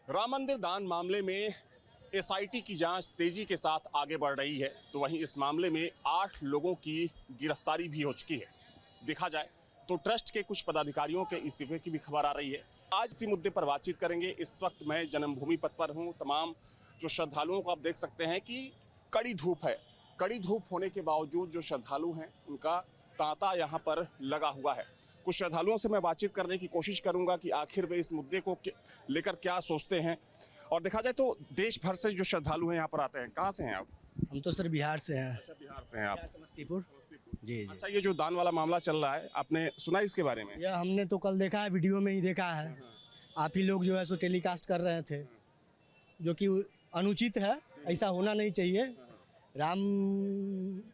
राम मंदिर दान मामले में एसआईटी की जांच तेजी के साथ आगे बढ़ रही है, तो वहीं इस मामले में 8 लोगों की गिरफ्तारी भी हो चुकी है। देखा जाए तो ट्रस्ट के कुछ पदाधिकारियों के इस्तीफे की भी खबर आ रही है। आज इसी मुद्दे पर बातचीत करेंगे। इस वक्त मैं जन्मभूमि पथ पर हूँ। तमाम जो श्रद्धालुओं को आप देख सकते हैं कि कड़ी धूप है। कड़ी धूप होने के बावजूद जो श्रद्धालु हैं उनका तांता यहाँ पर लगा हुआ है। कुछ श्रद्धालुओं से मैं बातचीत करने की कोशिश करूंगा कि आखिर वे इस मुद्दे को लेकर क्या सोचते हैं। और देखा जाए तो देश भर से जो श्रद्धालु हैं यहाँ पर आते हैं। कहाँ से हैं आप? हम तो सर बिहार से हैं। अच्छा, बिहार से हैं आप? समस्तीपुर। जी जी। अच्छा, ये जो दान वाला मामला चल रहा है, आपने सुना इसके बारे में? यह हमने तो कल देखा है, वीडियो में ही देखा है। आप ही लोग जो है सो टेलीकास्ट कर रहे थे, जो कि अनुचित है। ऐसा होना नहीं चाहिए। राम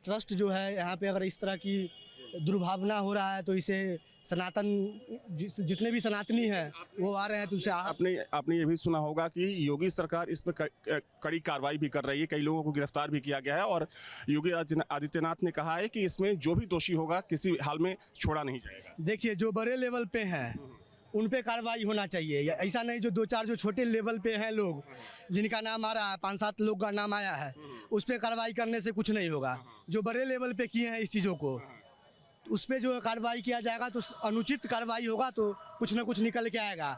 ट्रस्ट जो है यहाँ पे अगर इस तरह की दुर्भावना हो रहा है तो इसे सनातन जितने भी सनातनी हैं वो आ रहे हैं तो उसे आपने ये भी सुना होगा कि योगी सरकार इस पर कड़ी कार्रवाई भी कर रही है। कई लोगों को गिरफ्तार भी किया गया है और योगी आदित्यनाथ ने कहा है कि इसमें जो भी दोषी होगा किसी हाल में छोड़ा नहीं जाएगा। देखिए, जो बड़े लेवल पे हैं उन पे कार्रवाई होना चाहिए। ऐसा नहीं जो 2-4 जो छोटे लेवल पे हैं लोग जिनका नाम आ रहा है, 5-7 लोग का नाम आया है, उस पर कार्रवाई करने से कुछ नहीं होगा। जो बड़े लेवल पे किए हैं इस चीज़ों को, उस पर जो कार्रवाई किया जाएगा तो अनुचित कार्रवाई होगा तो कुछ ना कुछ निकल के आएगा।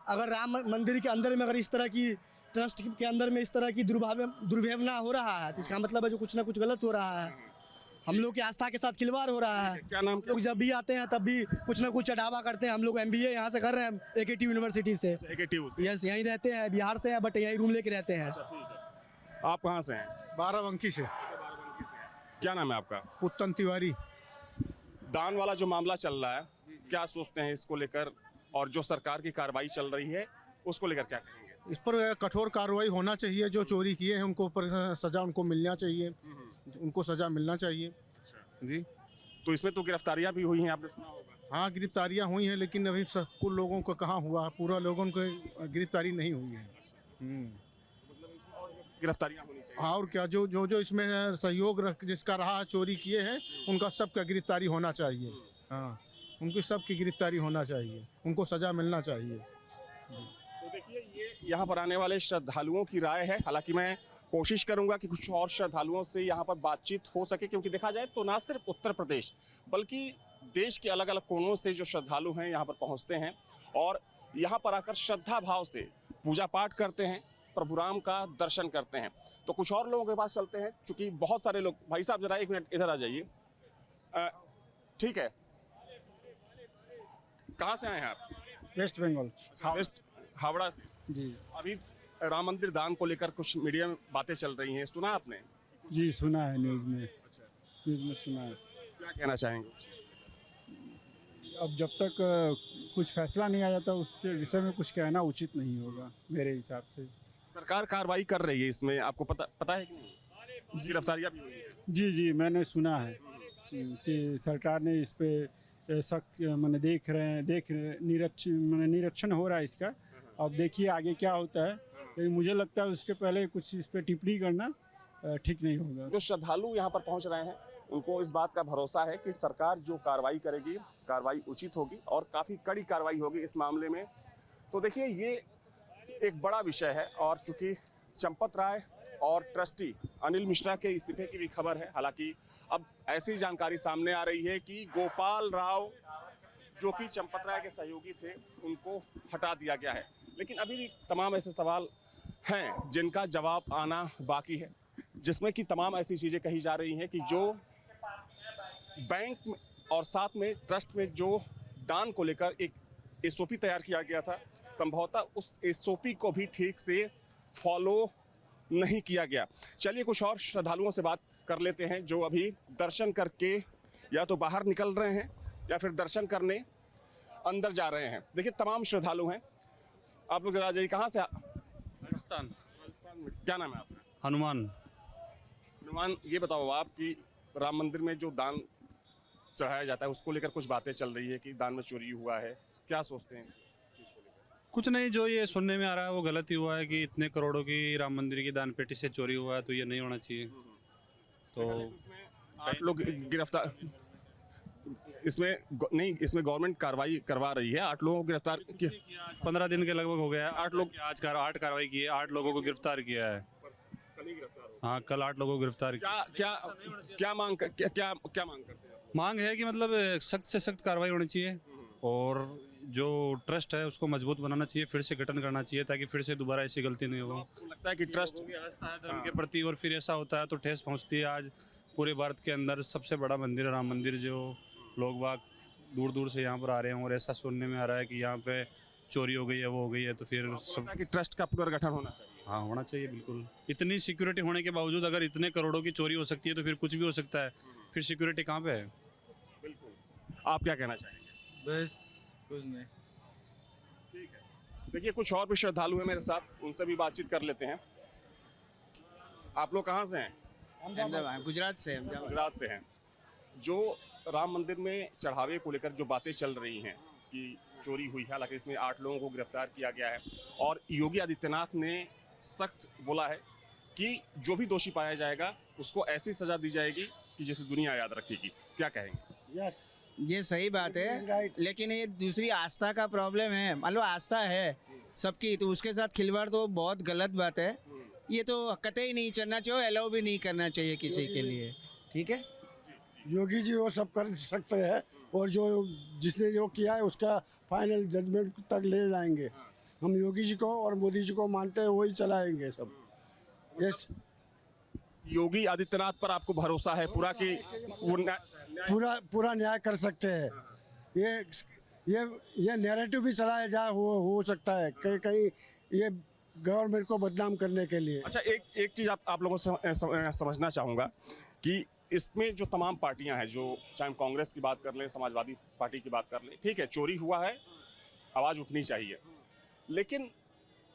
अगर राम मंदिर के अंदर में अगर इस तरह की ट्रस्ट के अंदर में इस तरह की दुर्भावना हो रहा है तो इसका मतलब है जो कुछ ना कुछ गलत हो रहा है। हम लोग की आस्था के साथ खिलवाड़ हो रहा है। क्या नाम? लोग जब भी आते हैं तब भी कुछ ना कुछ चढ़ावा करते हैं। हम लोग MBA यहाँ से कर रहे हैं, AKT यूनिवर्सिटी से। यस, यहीं रहते हैं, बिहार से हैं बट यहीं रूम लेके रहते हैं। आप कहाँ से हैं? बाराबंकी से। क्या नाम है आपका? पुत्तन तिवारी। दान वाला जो मामला चल रहा है, क्या सोचते हैं इसको लेकर? और जो सरकार की कार्रवाई चल रही है उसको लेकर क्या कहेंगे? इस पर कठोर कार्रवाई होना चाहिए। जो चोरी किए हैं उनको पर सजा उनको मिलना चाहिए। उनको सजा मिलना चाहिए जी। तो इसमें तो गिरफ्तारियां भी हुई हैं, आपने सुना होगा। हाँ, गिरफ्तारियां हुई हैं लेकिन अभी कुल लोगों को कहाँ हुआ, पूरा लोगों को गिरफ्तारी नहीं हुई है। गिरफ्तारियां होनी चाहिए। हाँ, और क्या, जो जो जो इसमें सहयोग जिसका रहा चोरी किए हैं उनका सबका गिरफ्तारी होना चाहिए। हाँ, उनकी सबकी गिरफ्तारी होना चाहिए, उनको सजा मिलना चाहिए। तो देखिए, ये यहाँ पर आने वाले श्रद्धालुओं की राय है। हालांकि मैं कोशिश करूंगा कि कुछ और श्रद्धालुओं से यहाँ पर बातचीत हो सके, क्योंकि देखा जाए तो ना सिर्फ उत्तर प्रदेश बल्कि देश के अलग अलग कोनों से जो श्रद्धालु हैं यहाँ पर पहुँचते हैं और यहाँ पर आकर श्रद्धा भाव से पूजा पाठ करते हैं, प्रभु राम का दर्शन करते हैं। तो कुछ और लोगों के पास चलते हैं, चूँकि बहुत सारे लोग। भाई साहब जरा 1 मिनट इधर आ जाइए। ठीक है, कहाँ से आए हैं आप? वेस्ट बंगाल। वेस्ट हावड़ा से जी अभी राम मंदिर दान को लेकर कुछ मीडिया में बातें चल रही हैं, सुना आपने? जी, सुना है न्यूज़ में। न्यूज़ में सुना है। क्या कहना चाहेंगे? अब जब तक कुछ फैसला नहीं आ जाता उसके विषय में कुछ कहना उचित नहीं होगा मेरे हिसाब से। सरकार कार्रवाई कर रही है इसमें, आपको पता है कि नहीं? गिरफ्तारियां भी हुई हैं। जी, मैंने सुना है कि सरकार ने इस पे सख्त मैंने निरीक्षण हो रहा है इसका। अब देखिए आगे क्या होता है, लेकिन मुझे लगता है उसके पहले कुछ इस पे टिप्पणी करना ठीक नहीं होगा। जो श्रद्धालु यहाँ पर पहुँच रहे हैं उनको इस बात का भरोसा है कि सरकार जो कार्रवाई करेगी, कार्रवाई उचित होगी और काफ़ी कड़ी कार्रवाई होगी इस मामले में। तो देखिए, ये एक बड़ा विषय है और चूँकि चंपत राय और ट्रस्टी अनिल मिश्रा के इस्तीफे की भी खबर है। हालांकि अब ऐसी जानकारी सामने आ रही है कि गोपाल राव जो कि चंपत राय के सहयोगी थे उनको हटा दिया गया है। लेकिन अभी भी तमाम ऐसे सवाल हैं जिनका जवाब आना बाकी है, जिसमें कि तमाम ऐसी चीज़ें कही जा रही हैं कि जो बैंक में और साथ में ट्रस्ट में जो दान को लेकर एक SOP तैयार किया गया था, संभवतः उस SOP को भी ठीक से फॉलो नहीं किया गया। चलिए कुछ और श्रद्धालुओं से बात कर लेते हैं जो अभी दर्शन करके या तो बाहर निकल रहे हैं या फिर दर्शन करने अंदर जा रहे हैं। देखिए, तमाम श्रद्धालु हैं। आप लोग जरा जाइए, कहाँ से? राजस्थान। में। क्या नाम है आपका? हनुमान, ये बताओ आप कि राम मंदिर में जो दान चढ़ाया जाता है उसको लेकर कुछ बातें चल रही है कि दान में चोरी हुआ है, क्या सोचते हैं? कुछ नहीं, जो ये सुनने में आ रहा है वो गलत ही हुआ है कि इतने करोड़ों की राम मंदिर की दान पेटी से चोरी हुआ है, तो ये नहीं होना चाहिए। तो 8 लोग गिरफ्तार, नहीं, इसमें गवर्नमेंट कार्रवाई करवा रही है। 8 लोगों को गिरफ्तार किया। 15 दिन के लगभग हो गया है। 8 लोग आज 8 कार्रवाई की है, 8 लोगों को गिरफ्तार किया है। हाँ, कल 8 लोगों को गिरफ्तार किया। क्या मांग करते हैं आप? मांग है कि मतलब सख्त से सख्त कार्रवाई होनी चाहिए और जो ट्रस्ट है उसको मजबूत बनाना चाहिए, फिर से गठन करना चाहिए ताकि फिर से दोबारा ऐसी गलती नहीं हो। आपको लगता है कि ट्रस्ट आस्था है धर्म के प्रति और फिर ऐसा होता है तो ठेस पहुंचती है। आज पूरे भारत के अंदर सबसे बड़ा मंदिर है राम मंदिर, जो लोग बाग दूर दूर से यहाँ पर आ रहे हैं और ऐसा सुनने में आ रहा है कि यहाँ पे चोरी हो गई है, वो हो गई है, तो फिर सब कि ट्रस्ट का पुनर्गठन होना चाहिए। हाँ, होना चाहिए बिल्कुल। इतनी सिक्योरिटी होने के बावजूद अगर इतने करोड़ों की चोरी हो सकती है तो फिर कुछ भी हो सकता है, फिर सिक्योरिटी कहाँ पे है? आप क्या कहना चाहेंगे? बस कुछ नहीं। देखिए, कुछ और भी श्रद्धालु हैं मेरे साथ, उनसे भी बातचीत कर लेते हैं। आप लोग कहाँ से हैं? गुजरात से गुजरात से हैं। जो राम मंदिर में चढ़ावे को लेकर जो बातें चल रही हैं कि चोरी हुई है, हालांकि इसमें 8 लोगों को गिरफ्तार किया गया है और योगी आदित्यनाथ ने सख्त बोला है कि जो भी दोषी पाया जाएगा उसको ऐसी सजा दी जाएगी कि जिसे दुनिया याद रखेगी। क्या कहेंगे? यस, ये सही बात है, लेकिन ये दूसरी आस्था का प्रॉब्लम है। मान लो आस्था है सबकी, तो उसके साथ खिलवाड़ तो बहुत गलत बात है। ये तो कतई नहीं चलना चाहिए, अलाउ भी नहीं करना चाहिए किसी के लिए। ठीक है, योगी जी वो सब कर सकते हैं और जो जिसने जो किया है उसका फाइनल जजमेंट तक ले जाएंगे। हम योगी जी को और मोदी जी को मानते हैं, वही चलाएंगे सब। यस, योगी आदित्यनाथ पर आपको भरोसा है पूरा कि वो पूरा न्याय कर सकते हैं। ये नैरेटिव भी चलाया जाए, हो सकता है कहीं कहीं ये गवर्नमेंट को बदनाम करने के लिए। अच्छा, एक चीज़ आप लोगों से समझना चाहूँगा कि इसमें जो तमाम पार्टियां हैं, जो चाहे हम कांग्रेस की बात कर लें, समाजवादी पार्टी की बात कर लें, ठीक है, चोरी हुआ है, आवाज़ उठनी चाहिए, लेकिन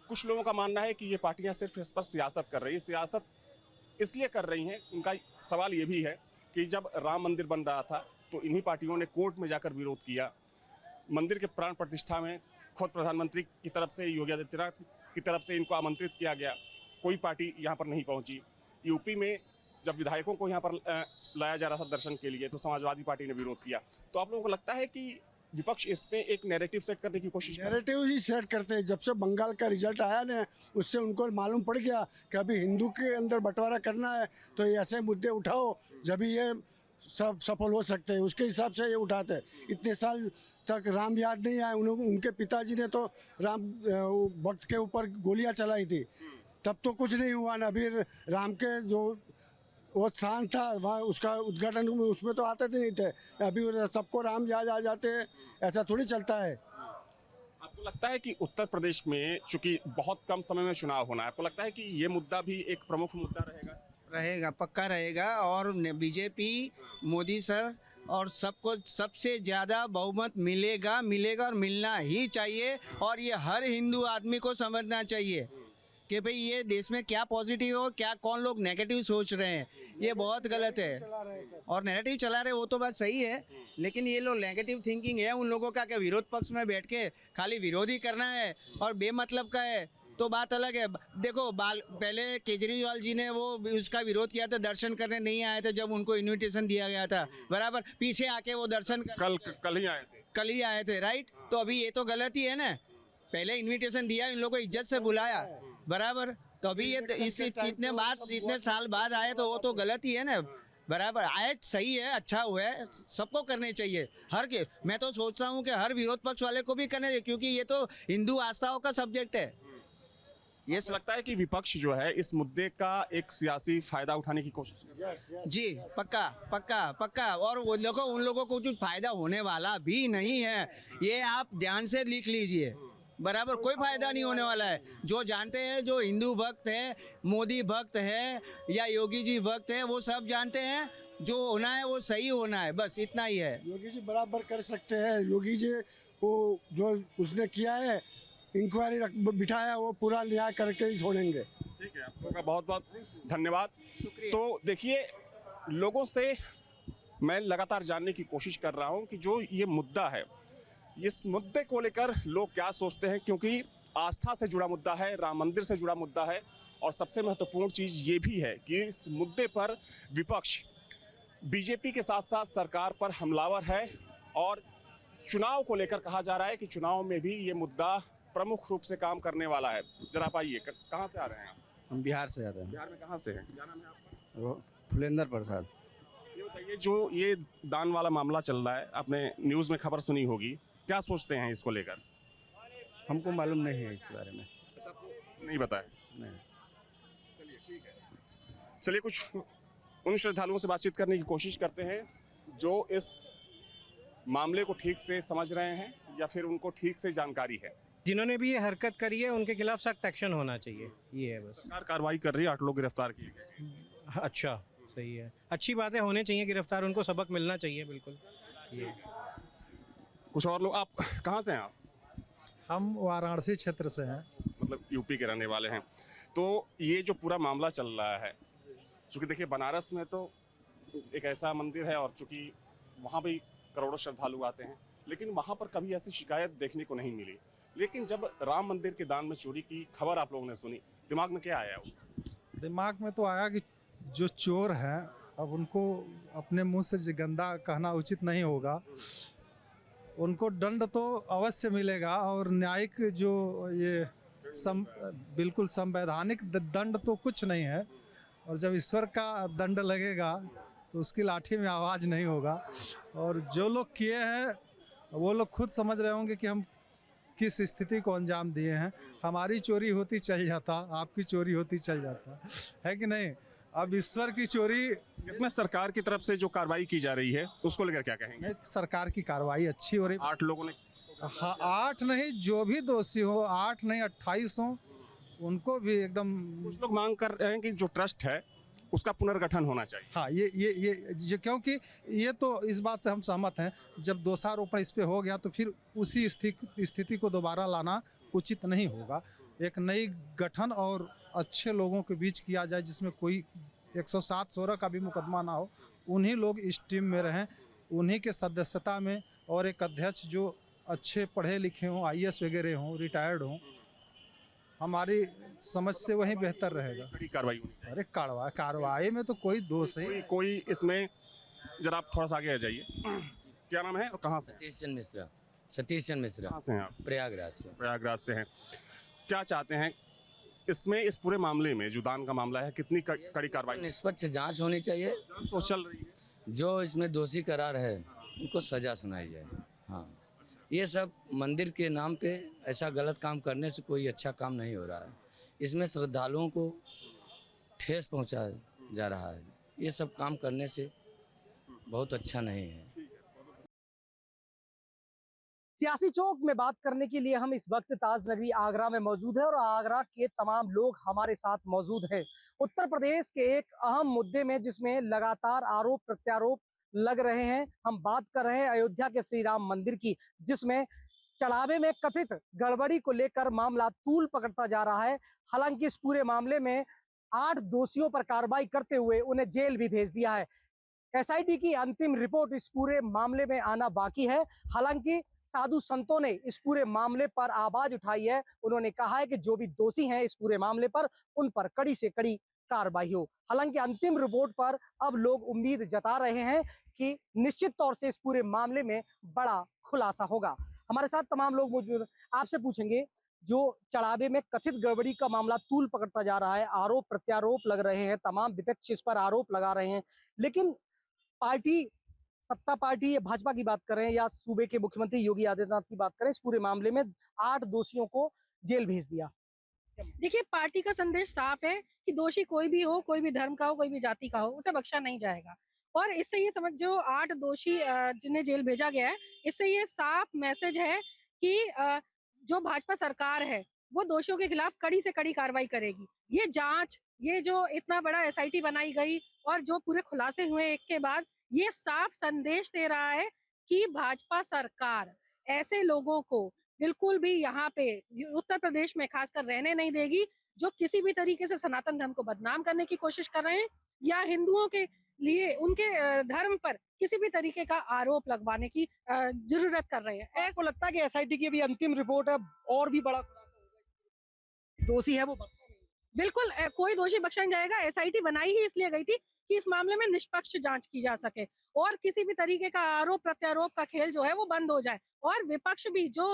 कुछ लोगों का मानना है कि ये पार्टियां सिर्फ इस पर सियासत कर रही हैं। सियासत इसलिए कर रही हैं, उनका सवाल ये भी है कि जब राम मंदिर बन रहा था तो इन्हीं पार्टियों ने कोर्ट में जाकर विरोध किया। मंदिर के प्राण प्रतिष्ठा में खुद प्रधानमंत्री की तरफ से, योगी आदित्यनाथ की तरफ से इनको आमंत्रित किया गया, कोई पार्टी यहाँ पर नहीं पहुँची। यूपी में जब विधायकों को यहाँ पर लाया जा रहा था दर्शन के लिए तो समाजवादी पार्टी ने विरोध किया। तो आप लोगों को लगता है कि विपक्ष इसमें एक नैरेटिव सेट करने की कोशिश कर रहा है? नैरेटिव ही सेट करते हैं। जब से बंगाल का रिजल्ट आया ना, उससे उनको मालूम पड़ गया कि अभी हिंदू के अंदर बंटवारा करना है तो ये ऐसे मुद्दे उठाओ जब ये सब सफल हो सकते हैं। उसके हिसाब से ये उठाते हैं। इतने साल तक राम याद नहीं आए, उनके पिताजी ने तो राम भक्त के ऊपर गोलियां चलाई थी, तब तो कुछ नहीं हुआ ना। अभी राम के जो वो स्थान था वहाँ उसका उद्घाटन उसमें तो आते नहीं थे, अभी सबको राम याद आ जाते हैं, ऐसा थोड़ी चलता है। आपको लगता है कि उत्तर प्रदेश में चूंकि बहुत कम समय में चुनाव होना है, आपको लगता है कि ये मुद्दा भी एक प्रमुख मुद्दा रहेगा? पक्का रहेगा। और बीजेपी, मोदी सर और सबको सबसे ज़्यादा बहुमत मिलेगा और मिलना ही चाहिए। और ये हर हिंदू आदमी को समझना चाहिए कि भाई ये देश में क्या पॉजिटिव है और क्या कौन लोग नेगेटिव सोच रहे हैं, ये बहुत गलत है। और नेगेटिव चला रहे वो तो बात सही है, लेकिन ये लोग नेगेटिव थिंकिंग है उन लोगों का कि विरोध पक्ष में बैठ के खाली विरोध ही करना है और बेमतलब का है, तो बात अलग है। देखो पहले केजरीवाल जी ने वो उसका विरोध किया था, दर्शन करने नहीं आए थे जब उनको इन्विटेशन दिया गया था, बराबर। पीछे आके वो दर्शन कल ही आए थे, राइट। तो अभी ये तो गलत ही है ना, पहले इन्विटेशन दिया, इन लोगों को इज्जत से बुलाया, बराबर। तो अभी ये इतने साल बाद आए तो वो तो गलत ही है ना, बराबर। आए सही है, अच्छा हुआ है, सबको करने चाहिए। मैं तो सोचता हूँ कि हर विरोध पक्ष वाले को भी करने चाहिए, क्योंकि ये तो हिंदू आस्थाओं का सब्जेक्ट है। ये लगता है कि विपक्ष जो है इस मुद्दे का एक सियासी फायदा उठाने की कोशिश कर रहा है? जी, पक्का। और उन लोगों को कुछ फायदा होने वाला भी नहीं है, ये आप ध्यान से लिख लीजिए, बराबर। कोई फायदा नहीं होने वाला है। जो जानते हैं, जो हिंदू भक्त है, मोदी भक्त है या योगी जी भक्त है, वो सब जानते हैं जो होना है वो सही होना है, बस इतना ही है। योगी जी बराबर कर सकते हैं। योगी जी वो जो उसने किया है, इंक्वायरी बिठाया, वो पूरा न्याय करके ही छोड़ेंगे। ठीक है, आप लोगों का बहुत बहुत धन्यवाद। शुक्रिया। तो देखिए, लोगों से मैं लगातार जानने की कोशिश कर रहा हूँ कि जो ये मुद्दा है, इस मुद्दे को लेकर लोग क्या सोचते हैं, क्योंकि आस्था से जुड़ा मुद्दा है, राम मंदिर से जुड़ा मुद्दा है। और सबसे महत्वपूर्ण चीज़ ये भी है कि इस मुद्दे पर विपक्ष बीजेपी के साथ साथ सरकार पर हमलावर है और चुनाव को लेकर कहा जा रहा है कि चुनाव में भी ये मुद्दा प्रमुख रूप से काम करने वाला है। जरा आप आइए, कहाँ से आ रहे हैं आप? हम बिहार से आते हैं। बिहार में कहाँ से हैं? क्या नाम है आपका? वो फुलेंदर प्रसाद। ये बताइए, जो ये दान वाला मामला चल रहा है, आपने न्यूज़ में खबर सुनी होगी, क्या सोचते हैं इसको लेकर? हमको मालूम नहीं है इस बारे में। ऐसा आपको नहीं बताया? नहीं। चलिए ठीक है। चलिए कुछ उन श्रद्धालुओं से बातचीत करने की कोशिश करते हैं जो इस मामले को ठीक से समझ रहे हैं या फिर उनको ठीक से जानकारी है। जिन्होंने भी ये हरकत करी है उनके खिलाफ सख्त एक्शन होना चाहिए, ये है बस। सरकार कार्रवाई कर रही है, 8 लोग गिरफ्तार किए गए। अच्छा, सही है, अच्छी बात है, होने चाहिए गिरफ्तार, उनको सबक मिलना चाहिए, बिल्कुल। ये कुछ और लोग, आप कहाँ से हैं आप? हम वाराणसी क्षेत्र से हैं। मतलब यूपी के रहने वाले हैं। तो ये जो पूरा मामला चल रहा है, चूँकि देखिए बनारस में तो एक ऐसा मंदिर है और चूँकि वहाँ भी करोड़ों श्रद्धालु आते हैं, लेकिन वहाँ पर कभी ऐसी शिकायत देखने को नहीं मिली। लेकिन जब राम मंदिर के दान में चोरी की खबर आप लोगों ने सुनी, दिमाग में क्या आया? दिमाग में तो आया कि जो चोर हैं अब उनको अपने मुंह से गंदा कहना उचित नहीं होगा। उनको दंड तो अवश्य मिलेगा और न्यायिक जो ये बिल्कुल संवैधानिक दंड तो कुछ नहीं है। और जब ईश्वर का दंड लगेगा तो उसकी लाठी में आवाज़ नहीं होगा। और जो लोग किए हैं वो लोग खुद समझ रहे होंगे कि हम किस स्थिति को अंजाम दिए हैं। हमारी चोरी होती चल जाता, आपकी चोरी होती चल जाता, है कि नहीं? अब ईश्वर की चोरी। इसमें सरकार की तरफ से जो कार्रवाई की जा रही है उसको लेकर क्या कहेंगे? सरकार की कार्रवाई अच्छी हो रही। 8 लोगों ने, हाँ, 8 नहीं, जो भी दोषी हो, 8 नहीं 28 हो, उनको भी एकदम। कुछ लोग मांग कर रहे हैं कि जो ट्रस्ट है उसका पुनर्गठन होना चाहिए। हाँ, ये क्योंकि ये तो इस बात से हम सहमत हैं, जब दोषारोपण इस पे हो गया तो फिर उसी स्थिति को दोबारा लाना उचित नहीं होगा। एक नई गठन और अच्छे लोगों के बीच किया जाए जिसमें कोई 107-16 का भी मुकदमा ना हो। उन्हीं लोग इस टीम में रहें, उन्हीं के सदस्यता में, और एक अध्यक्ष जो अच्छे पढ़े लिखे हों, IAS वगैरह हों, रिटायर्ड हों। हमारी समझ से वही बेहतर रहेगा। बड़ी कार्रवाई होनी चाहिए। अरे कार्रवाई में तो कोई दोष है कोई इसमें, जरा आप थोड़ा सा आगे आ जाइए। क्या नाम है और कहाँ से? सतीश चंद्र मिश्रा। सतीश चंद्र मिश्रा। कहाँ से हैं आप? प्रयागराज से। प्रयागराज से हैं। क्या चाहते हैं इसमें, इस पूरे मामले में जो दान का मामला है, कितनी कड़ी कार्रवाई? निष्पक्ष जांच होनी चाहिए। तो चल रही है। जो इसमें दोषी करार है उनको सजा सुनाई जाए। हाँ, ये सब मंदिर के नाम पे ऐसा गलत काम करने से कोई अच्छा काम नहीं हो रहा है। इसमें श्रद्धालुओं को ठेस पहुंचाया जा रहा है। ये सब काम करने से बहुत अच्छा नहीं है। सियासी चौक में बात करने के लिए हम इस वक्त ताज नगरी आगरा में मौजूद हैं और आगरा के तमाम लोग हमारे साथ मौजूद हैं। उत्तर प्रदेश के एक अहम मुद्दे में जिसमें लगातार आरोप प्रत्यारोप लग रहे हैं, हम बात कर रहे हैं अयोध्या के श्री राम मंदिर की, जिसमें चढ़ावे में कथित गड़बड़ी को लेकर मामला तूल पकड़ता जा रहा है। हालांकि इस पूरे मामले में 8 दोषियों पर कार्रवाई करते हुए उन्हें जेल भी भेज दिया है। SIT की अंतिम रिपोर्ट इस पूरे मामले में आना बाकी है। हालांकि साधु संतों ने इस पूरे मामले पर आवाज उठाई है। उन्होंने कहा है कि जो भी दोषी हैं इस पूरे मामले पर, उन पर कड़ी से कड़ी कार्रवाई हो। हालांकि अंतिम रिपोर्ट पर अब लोग उम्मीद जता रहे हैं कि निश्चित तौर से इस पूरे मामले में बड़ा खुलासा होगा। हमारे साथ तमाम लोग मौजूद हैं, आपसे पूछेंगे, जो चढ़ावे में कथित गड़बड़ी का मामला तूल पकड़ता जा रहा है, आरोप प्रत्यारोप लग रहे हैं, तमाम विपक्ष इस पर आरोप लगा रहे हैं, लेकिन पार्टी, सत्ता पार्टी या भाजपा की बात करें या सूबे के मुख्यमंत्री योगी आदित्यनाथ की बात करें, इस पूरे मामले में 8 दोषियों को जेल भेज दिया। देखिए, पार्टी का संदेश साफ है कि दोषी कोई भी हो, कोई भी धर्म का हो, कोई भी जाति का हो, उसे बख्शा नहीं जाएगा। और इससे ये समझ, जो 8 दोषी जिन्हें जेल भेजा गया है, इससे ये साफ मैसेज है कि जो भाजपा सरकार है वो दोषियों के खिलाफ कड़ी से कड़ी कार्रवाई करेगी। ये जांच, ये जो इतना बड़ा SIT बनाई गई और जो पूरे खुलासे हुए एक के बाद, ये साफ संदेश दे रहा है कि भाजपा सरकार ऐसे लोगों को बिल्कुल भी यहाँ पे उत्तर प्रदेश में खासकर रहने नहीं देगी, जो किसी भी तरीके से सनातन धर्म को बदनाम करने की कोशिश कर रहे हैं या हिंदुओं के लिए उनके धर्म पर किसी भी तरीके का आरोप लगवाने की जरूरत कर रहे हैं। आपको लगता है कि SIT की अभी अंतिम रिपोर्ट है और भी बड़ा दोषी है वो बख्शा नहीं? बिल्कुल कोई दोषी बख्शा नहीं जाएगा। एसआईटी बनाई ही इसलिए गई थी कि इस मामले में निष्पक्ष जांच की जा सके और किसी भी तरीके का आरोप प्रत्यारोप का खेल जो है वो बंद हो जाए और विपक्ष भी जो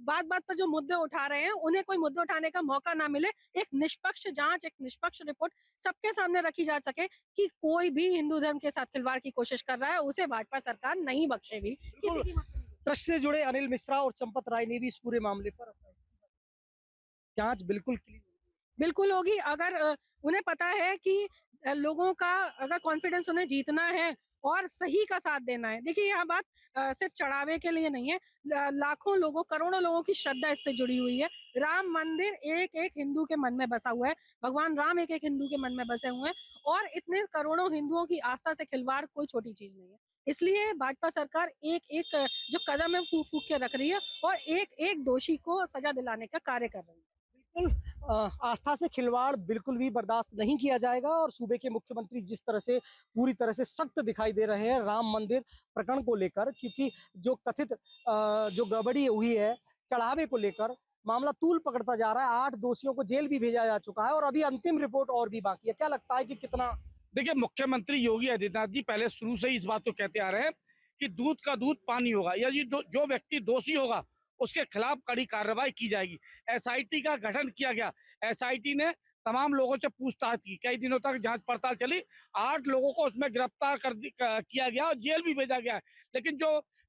बात बात पर जो मुद्दे उठा रहे हैं उन्हें कोई मुद्दे उठाने का मौका ना मिले। एक निष्पक्ष जांच, एक निष्पक्ष रिपोर्ट सबके सामने रखी जा सके कि कोई भी हिंदू धर्म के साथ खिलवाड़ की कोशिश कर रहा है उसे भाजपा सरकार नहीं बख्शेगी। किसी की ट्रस्ट से जुड़े अनिल मिश्रा और चंपत राय ने भी इस पूरे मामले पर जांच बिल्कुल होगी। अगर उन्हें पता है कि लोगों का अगर कॉन्फिडेंस उन्हें जीतना है और सही का साथ देना है। देखिए यह बात सिर्फ चढ़ावे के लिए नहीं है, लाखों लोगों, करोड़ों लोगों की श्रद्धा इससे जुड़ी हुई है। राम मंदिर एक एक हिंदू के मन में बसा हुआ है, भगवान राम एक एक हिंदू के मन में बसे हुए हैं और इतने करोड़ों हिंदुओं की आस्था से खिलवाड़ कोई छोटी चीज नहीं है। इसलिए भाजपा सरकार एक एक जो कदम है फूक फूक के रख रही है और एक एक दोषी को सजा दिलाने का कार्य कर रही है। आस्था से खिलवाड़ बिल्कुल भी बर्दाश्त नहीं किया जाएगा और सूबे के मुख्यमंत्री जिस तरह से पूरी तरह से सख्त दिखाई दे रहे हैं राम मंदिर प्रकरण को लेकर, क्योंकि जो कथित जो गड़बड़ी हुई है चढ़ावे को लेकर मामला तूल पकड़ता जा रहा है। 8 दोषियों को जेल भी भेजा जा चुका है और अभी अंतिम रिपोर्ट और भी बाकी है। क्या लगता है कि कितना? देखिए, मुख्यमंत्री योगी आदित्यनाथ जी पहले शुरू से ही इस बात को कहते आ रहे हैं कि दूध का दूध पानी होगा, या जो व्यक्ति दोषी होगा उसके खिलाफ कड़ी कार्रवाई की जाएगी। एसआईटी का गठन किया गया। एसआईटी ने तमाम लोगों से पूछताछ की, कई दिनों तक जांच पड़ताल चली, 8 लोगों को उसमें गिरफ्तार किया गया और जेल भी भेजा गया है। लेकिन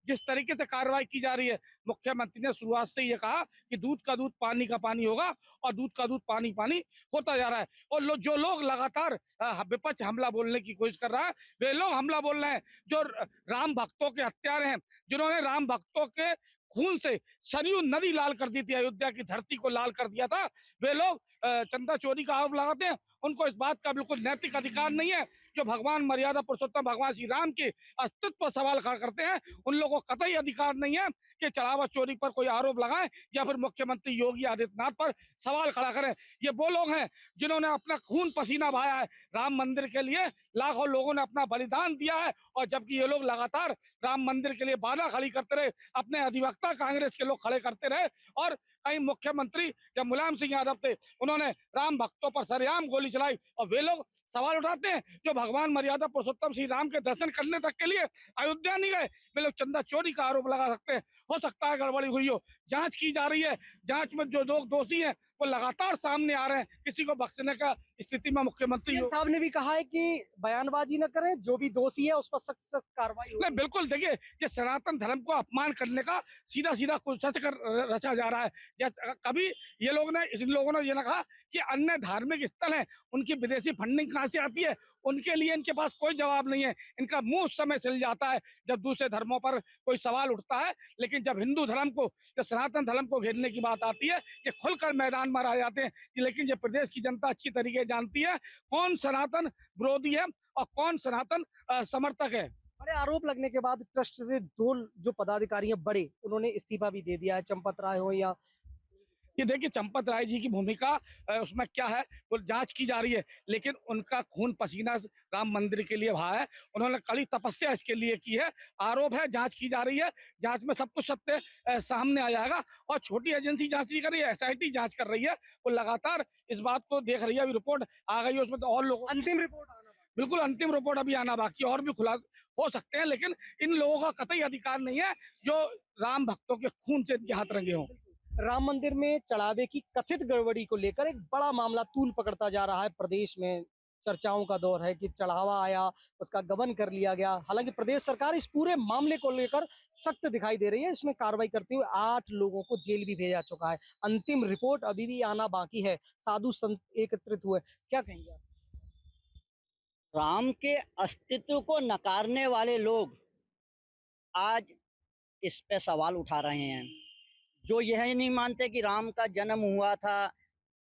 जिस तरीके से कार्रवाई की जा रही है, मुख्यमंत्री ने शुरुआत से ये कहा कि दूध का दूध पानी का पानी होगा और दूध का दूध पानी पानी होता जा रहा है। और जो लोग लगातार विपक्ष हमला बोलने की कोशिश कर रहा है, वे लोग हमला बोल रहे हैं जो राम भक्तों के हत्यारे हैं, जिन्होंने राम भक्तों के खून से सरयू नदी लाल कर दी थी, अयोध्या की धरती को लाल कर दिया था। वे लोग चंदा चोरी का आरोप लगाते हैं। उनको इस बात का बिल्कुल नैतिक अधिकार नहीं है। जो भगवान मर्यादा पुरुषोत्तम भगवान श्री राम के अस्तित्व पर सवाल खड़ा करते हैं, उन लोगों को कतई अधिकार नहीं है कि चढ़ावा चोरी पर कोई आरोप लगाएं या फिर मुख्यमंत्री योगी आदित्यनाथ पर सवाल खड़ा करें। ये वो लोग हैं जिन्होंने अपना खून पसीना बहाया है राम मंदिर के लिए, लाखों लोगों ने अपना बलिदान दिया है। और जबकि ये लोग लगातार राम मंदिर के लिए बाधा खड़ी करते रहे, अपने अधिवक्ता कांग्रेस के लोग खड़े करते रहे और कहीं मुख्यमंत्री जब मुलायम सिंह यादव थे, उन्होंने राम भक्तों पर सरेआम गोली चलाई। और वे लोग सवाल उठाते हैं जो भगवान मर्यादा पुरुषोत्तम श्री राम के दर्शन करने तक के लिए अयोध्या नहीं गए, वे लोग चंदा चोरी का आरोप लगा सकते हैं। हो सकता है गड़बड़ी हुई हो, जांच की जा रही है। जांच में जो लोग दोषी हैं वो लगातार सामने आ रहे हैं। किसी को बख्शने का स्थिति में मुख्यमंत्री साहब ने भी कहा है कि बयानबाजी न करें, जो भी दोषी है उस पर सख्त सख्त कार्रवाई। नहीं, बिल्कुल। देखिए, ये सनातन धर्म को अपमान करने का सीधा सीधा कोशिश कर रचा जा रहा है। जैसे कभी इन लोगों ने ये कहा कि अन्य धार्मिक स्थल हैं, उनकी विदेशी फंडिंग कहाँ से आती है, उनके लिए इनके पास कोई जवाब नहीं है। इनका मुंह उस समय सिल जाता है जब दूसरे धर्मों पर कोई सवाल उठता है। लेकिन जब हिंदू धर्म को, जब सनातन धर्म को घेरने की बात आती है, ये खुलकर मैदान में आ जाते हैं। लेकिन ये प्रदेश की जनता अच्छी तरीके जानती है कौन सनातन विरोधी है और कौन सनातन समर्थक है। बड़े आरोप लगने के बाद ट्रस्ट से 2 जो पदाधिकारी हैं बड़े, उन्होंने इस्तीफा भी दे दिया है, चंपत राय हो या ये देखिए, चंपत राय जी की भूमिका उसमें क्या है वो जांच की जा रही है। लेकिन उनका खून पसीना राम मंदिर के लिए बहा है, उन्होंने कड़ी तपस्या इसके लिए की है। आरोप है, जांच की जा रही है, जांच में सब कुछ सत्य सामने आ जाएगा। और छोटी एजेंसी जांच नहीं कर रही है, एसआईटी जांच कर रही है। वो लगातार इस बात को देख रही है। अभी रिपोर्ट आ गई है, उसमें तो और लोग अंतिम रिपोर्ट बिल्कुल अंतिम रिपोर्ट अभी आना बाकी, और भी खुलासा हो सकते हैं। लेकिन इन लोगों का कतई अधिकार नहीं है जो राम भक्तों के खून से इनके हाथ रंगे हों। राम मंदिर में चढ़ावे की कथित गड़बड़ी को लेकर एक बड़ा मामला तूल पकड़ता जा रहा है। प्रदेश में चर्चाओं का दौर है कि चढ़ावा आया, उसका गबन कर लिया गया। हालांकि प्रदेश सरकार इस पूरे मामले को लेकर सख्त दिखाई दे रही है। इसमें कार्रवाई करते हुए 8 लोगों को जेल भी भेजा चुका है। अंतिम रिपोर्ट अभी भी आना बाकी है। साधु संत एकत्रित हुए, क्या कहेंगे आप? राम के अस्तित्व को नकारने वाले लोग आज इस पे सवाल उठा रहे हैं। जो यह नहीं मानते कि राम का जन्म हुआ था,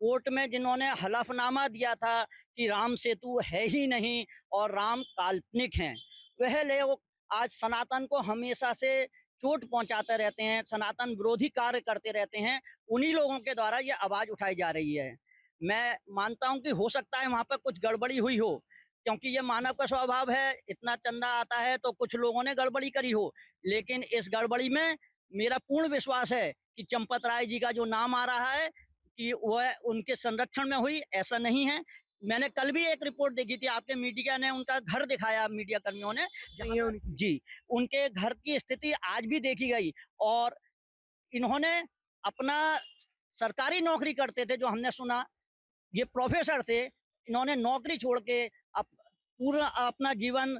कोर्ट में जिन्होंने हलफनामा दिया था कि राम सेतु है ही नहीं और राम काल्पनिक हैं, वह लोग आज सनातन को हमेशा से चोट पहुंचाते रहते हैं, सनातन विरोधी कार्य करते रहते हैं। उन्हीं लोगों के द्वारा ये आवाज़ उठाई जा रही है। मैं मानता हूं कि हो सकता है वहाँ पर कुछ गड़बड़ी हुई हो, क्योंकि ये मानव का स्वभाव है। इतना चंदा आता है तो कुछ लोगों ने गड़बड़ी करी हो। लेकिन इस गड़बड़ी में मेरा पूर्ण विश्वास है कि चंपत राय जी का जो नाम आ रहा है, कि वह उनके संरक्षण में हुई, ऐसा नहीं है। मैंने कल भी एक रिपोर्ट देखी थी, आपके मीडिया ने उनका घर दिखाया, मीडिया कर्मियों ने, जी उनके घर की स्थिति आज भी देखी गई। और इन्होंने अपना सरकारी नौकरी करते थे, जो हमने सुना, ये प्रोफेसर थे, इन्होंने नौकरी छोड़ के पूरा अपना जीवन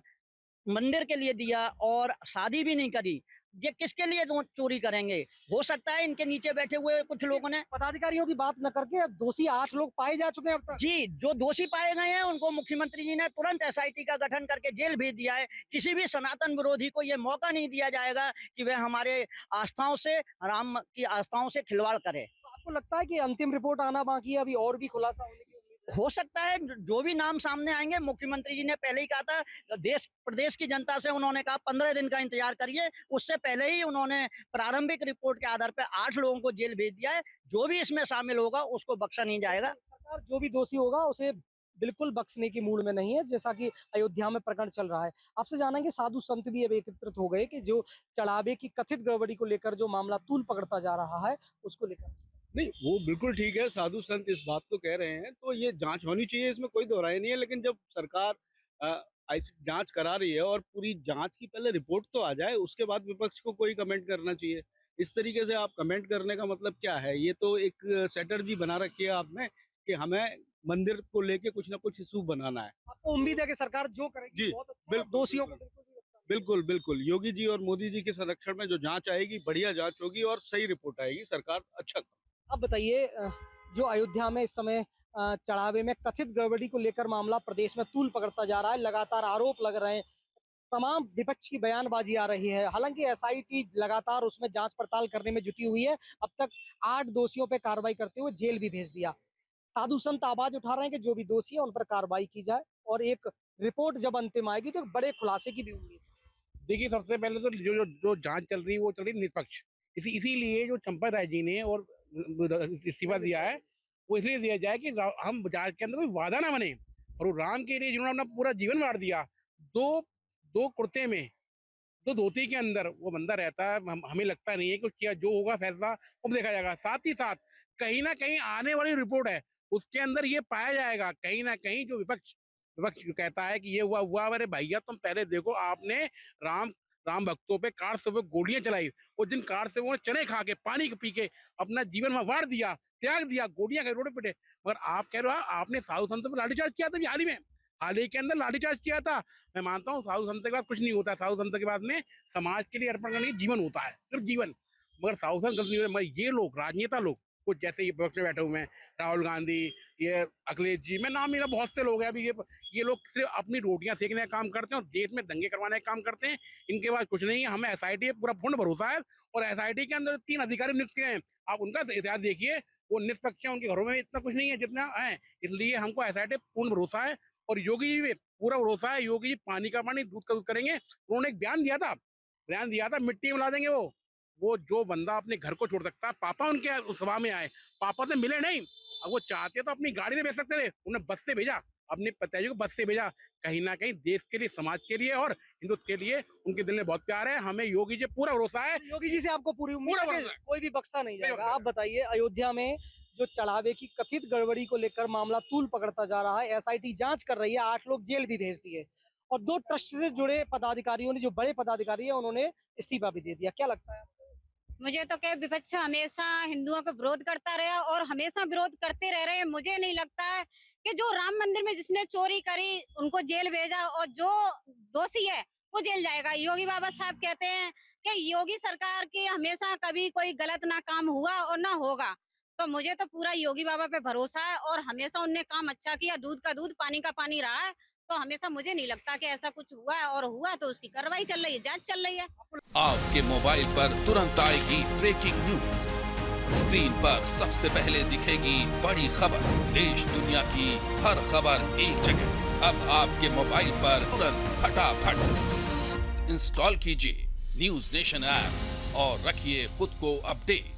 मंदिर के लिए दिया और शादी भी नहीं करी। ये किसके लिए चोरी करेंगे? हो सकता है इनके नीचे बैठे हुए कुछ लोगों ने, पदाधिकारियों की बात न करके अब दोषी 8 लोग पाए जा चुके हैं अब तक। जी, जो दोषी पाए गए हैं उनको मुख्यमंत्री जी ने तुरंत एसआईटी का गठन करके जेल भेज दिया है। किसी भी सनातन विरोधी को ये मौका नहीं दिया जाएगा कि वह हमारे आस्थाओं से, राम की आस्थाओं से खिलवाड़ करे। आपको लगता है कि अंतिम रिपोर्ट आना बाकी है, अभी और भी खुलासा होने की उम्मीद है? हो सकता है जो भी नाम सामने आएंगे, मुख्यमंत्री जी ने पहले ही कहा था, देश प्रदेश की जनता से उन्होंने कहा 15 दिन का इंतजार करिए। उससे पहले ही उन्होंने प्रारंभिक रिपोर्ट के आधार पर 8 लोगों को जेल भेज दिया है। जो भी इसमें शामिल होगा उसको बख्शा नहीं जाएगा। सरकार जो भी दोषी होगा उसे बिल्कुल बख्शने की मूड में नहीं है, जैसा कि अयोध्या में प्रकरण चल रहा है। आपसे जानेंगे, साधु संत भी अब एकत्रित हो गए कि जो चढ़ावे की कथित गड़बड़ी को लेकर जो मामला तूल पकड़ता जा रहा है उसको लेकर। नहीं, वो बिल्कुल ठीक है, साधु संत इस बात को कह रहे हैं तो ये जांच होनी चाहिए, इसमें कोई दो राय नहीं है। लेकिन जब सरकार जांच करा रही है और पूरी जांच की पहले रिपोर्ट तो आ जाए, उसके बाद विपक्ष को कोई कमेंट करना चाहिए। इस तरीके से आप कमेंट करने का मतलब क्या है? ये तो एक स्ट्रेटजी बना रखी है आपने कि हमें मंदिर को लेके कुछ ना कुछ इशू बनाना है। आपको उम्मीद है कि सरकार जो करेगी जी, बहुत अच्छा, दोषियों को बिल्कुल बिल्कुल योगी जी और मोदी जी के संरक्षण में जो जांच आएगी, बढ़िया जांच होगी और सही रिपोर्ट आएगी। सरकार अच्छा। अब बताइए, जो अयोध्या में इस समय चढ़ावे में कथित गड़बड़ी को लेकर मामला प्रदेश में तूल पकड़ता जा रहा है, लगातार आरोप लग रहे हैं, तमाम विपक्ष की बयानबाजी आ रही है। हालांकि एसआईटी लगातार उसमें जांच पड़ताल करने में जुटी हुई है। अब तक 8 दोषियों पर कार्रवाई करते हुए जेल भी भेज दिया। साधु संत आवाज उठा रहे हैं कि जो भी दोषी है उन पर कार्रवाई की जाए और एक रिपोर्ट जब अंतिम आएगी तो एक बड़े खुलासे की भी उम्मीद है। देखिए, सबसे पहले तो जो जांच चल रही है वो चल रही है निष्पक्ष। इसीलिए जो चंपा राय जी ने और इस्तीफा दिया है वो इसलिए दिया जाए कि हम जांच के अंदर कोई वादा ना बने। और वो राम के लिए जिन्होंने अपना पूरा जीवन वार दिया, दो कुर्ते में, 2 धोती के अंदर वो बंदा रहता है। हमें लगता नहीं है कि क्या जो होगा फैसला वो देखा जाएगा। साथ ही साथ कहीं ना कहीं आने वाली रिपोर्ट है उसके अंदर ये पाया जाएगा, कहीं ना कहीं जो विपक्ष कहता है कि ये हुआ। अरे भैया, तुम पहले देखो, आपने राम भक्तों पे कार से गोलियां चलाई और जिन कार से वो चने खा के, पानी पी के अपना जीवन में वार दिया, त्याग दिया, गोलियां रोड पे। मगर आप कह रहे हो आपने साधु संतों पर लाठीचार्ज किया था हाल ही के अंदर लाठीचार्ज किया था। मैं मानता हूँ साधु संत के बाद कुछ नहीं होता। साधु संत के बाद में समाज के लिए अर्पण करने का जीवन होता है, सिर्फ जीवन। मगर साधु संत गलत नहीं होता। मगर ये लोग, राजनेता लोग, कुछ जैसे ये विपक्ष में बैठे हुए हैं, राहुल गांधी, ये अखिलेश जी, मैं नाम मेरा बहुत से लोग हैं। अभी ये लोग सिर्फ अपनी रोटियां सेकने का काम करते हैं और देश में दंगे करवाने का काम करते हैं। इनके पास कुछ नहीं है। हमें एसआईटी पूरा पूर्ण भरोसा है और एसआईटी के अंदर 3 अधिकारी नियुक्त किए हैं। आप उनका इतिहास देखिए, वो निष्पक्ष है, उनके घरों में इतना कुछ नहीं है जितना है। इसलिए हमको एसआईटी पूर्ण भरोसा है और योगी जी पे पूरा भरोसा है। योगी जी पानी का पानी, दूध का दूध करेंगे। उन्होंने एक बयान दिया था मिट्टी में मिला देंगे। वो जो बंदा अपने घर को छोड़ सकता है, पापा उनके सभा में आए, पापा से मिले नहीं। अब वो चाहते तो अपनी गाड़ी से भेज सकते थे, उन्हें बस से भेजा, अपने पिताजी को बस से भेजा। कहीं ना कहीं देश के लिए, समाज के लिए और हिंदुत्व के लिए उनके दिल में बहुत प्यार है। हमें योगी जी पूरा भरोसा है। योगी जी से आपको पूरी उम्मीद है कि कोई भी बख्शा नहीं जाएगा। आप बताइए, अयोध्या में जो चढ़ावे की कथित गड़बड़ी को लेकर मामला तूल पकड़ता जा रहा है, एसआईटी जांच कर रही है, 8 लोग जेल भी भेज दिए और 2 ट्रस्ट से जुड़े पदाधिकारियों ने, जो बड़े पदाधिकारी है, उन्होंने इस्तीफा भी दे दिया। क्या लगता है? मुझे तो क्या, विपक्ष हमेशा हिंदुओं का विरोध करता रहा और हमेशा विरोध करते रह रहे हैं। मुझे नहीं लगता है कि जो राम मंदिर में जिसने चोरी करी उनको जेल भेजा और जो दोषी है वो जेल जाएगा। योगी बाबा साहब कहते हैं कि योगी सरकार की हमेशा कभी कोई गलत ना काम हुआ और ना होगा। तो मुझे तो पूरा योगी बाबा पे भरोसा है और हमेशा उनने काम अच्छा किया। दूध का दूध, पानी का पानी रहा है। तो हमेशा मुझे नहीं लगता कि ऐसा कुछ हुआ है, और हुआ तो उसकी कार्रवाई चल रही है, जांच चल रही है। आपके मोबाइल पर तुरंत आएगी ब्रेकिंग न्यूज। स्क्रीन पर सबसे पहले दिखेगी बड़ी खबर। देश दुनिया की हर खबर एक जगह। अब आपके मोबाइल पर तुरंत फटाफट इंस्टॉल कीजिए न्यूज नेशन ऐप और रखिए खुद को अपडेट।